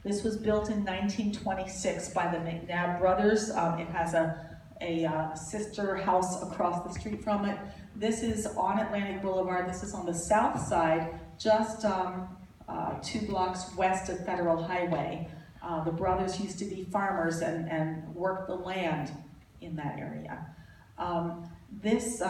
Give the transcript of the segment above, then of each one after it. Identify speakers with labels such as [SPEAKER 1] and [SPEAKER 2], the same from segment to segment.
[SPEAKER 1] This was built in 1926 by the McNab brothers. It has a sister house across the street from it. This is on Atlantic Boulevard. This is on the south side, just 2 blocks west of Federal Highway. The brothers used to be farmers and worked the land in that area. This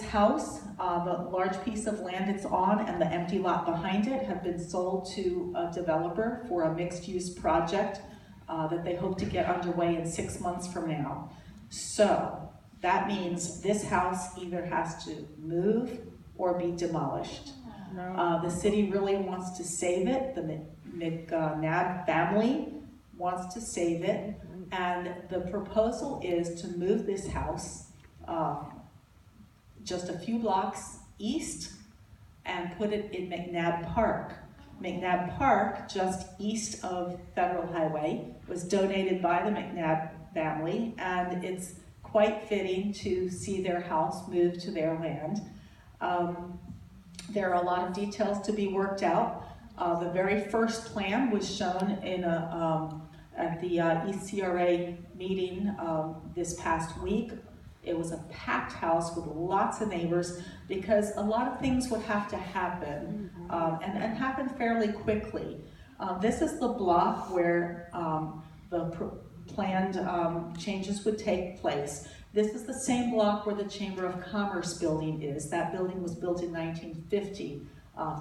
[SPEAKER 1] house, the large piece of land it's on and the empty lot behind it have been sold to a developer for a mixed-use project that they hope to get underway in 6 months from now. So that means this house either has to move or be demolished.
[SPEAKER 2] No.
[SPEAKER 1] The city really wants to save it. The McNab family wants to save it. And the proposal is to move this house just a few blocks east and put it in McNab Park. McNab Park, just east of Federal Highway, was donated by the McNab family, and it's quite fitting to see their house move to their land. There are a lot of details to be worked out. The very first plan was shown in at the ECRA meeting this past week. It was a packed house with lots of neighbors because a lot of things would have to happen and happen fairly quickly. This is the block where the planned changes would take place. This is the same block where the Chamber of Commerce building is. That building was built in 1950.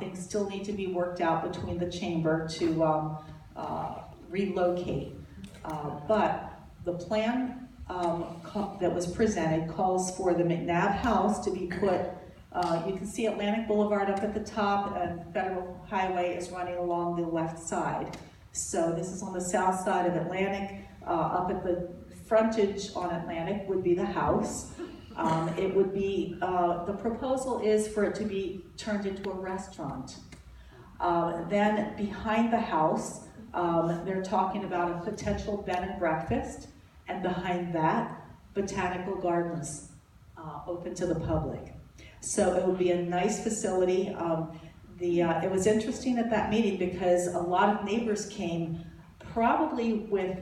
[SPEAKER 1] Things still need to be worked out between the chamber to relocate. But the plan that was presented calls for the McNab house to be put, you can see Atlantic Boulevard up at the top and Federal Highway is running along the left side. So this is on the south side of Atlantic. Up at the frontage on Atlantic would be the house. It would be, the proposal is for it to be turned into a restaurant. Then behind the house, they're talking about a potential bed and breakfast. And behind that, botanical gardens open to the public. So it would be a nice facility. It was interesting at that meeting because a lot of neighbors came probably with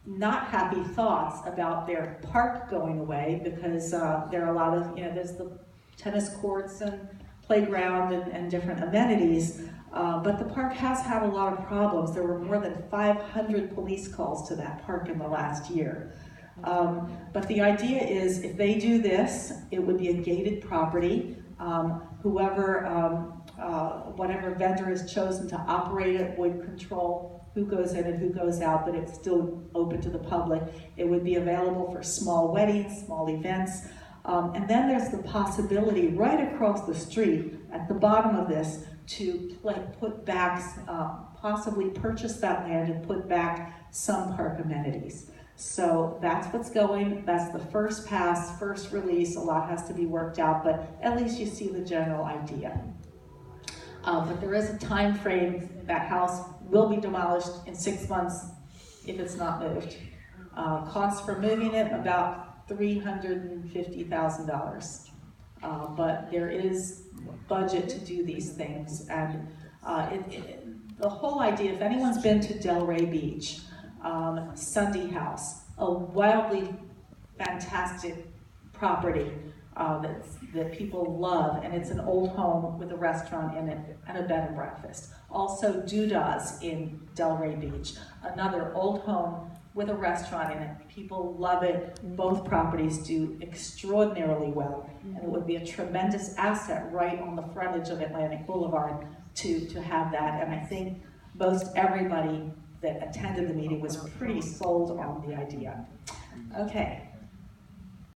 [SPEAKER 1] not happy thoughts about their park going away because there are a lot of, there's the tennis courts and playground and different amenities. But the park has had a lot of problems. There were more than 500 police calls to that park in the last year. But the idea is if they do this, it would be a gated property. Whatever vendor is chosen to operate it would control who goes in and who goes out, but it's still open to the public. It would be available for small weddings, small events. And then there's the possibility right across the street at the bottom of this to put back, possibly purchase that land and put back some park amenities. So that's what's going, that's the first pass, first release. A lot has to be worked out, but at least you see the general idea. But there is a time frame. That house will be demolished in 6 months if it's not moved. Cost for moving it, about $350,000. But there is budget to do these things. And the whole idea, if anyone's been to Delray Beach, Sunday House, a wildly fantastic property that people love, and it's an old home with a restaurant in it and a bed and breakfast. Also Dudas in Delray Beach, another old home with a restaurant in it. People love it. Both properties do extraordinarily well, and it would be a tremendous asset right on the frontage of Atlantic Boulevard to have that. And I think most everybody that attended the meeting was pretty sold on the idea. Okay.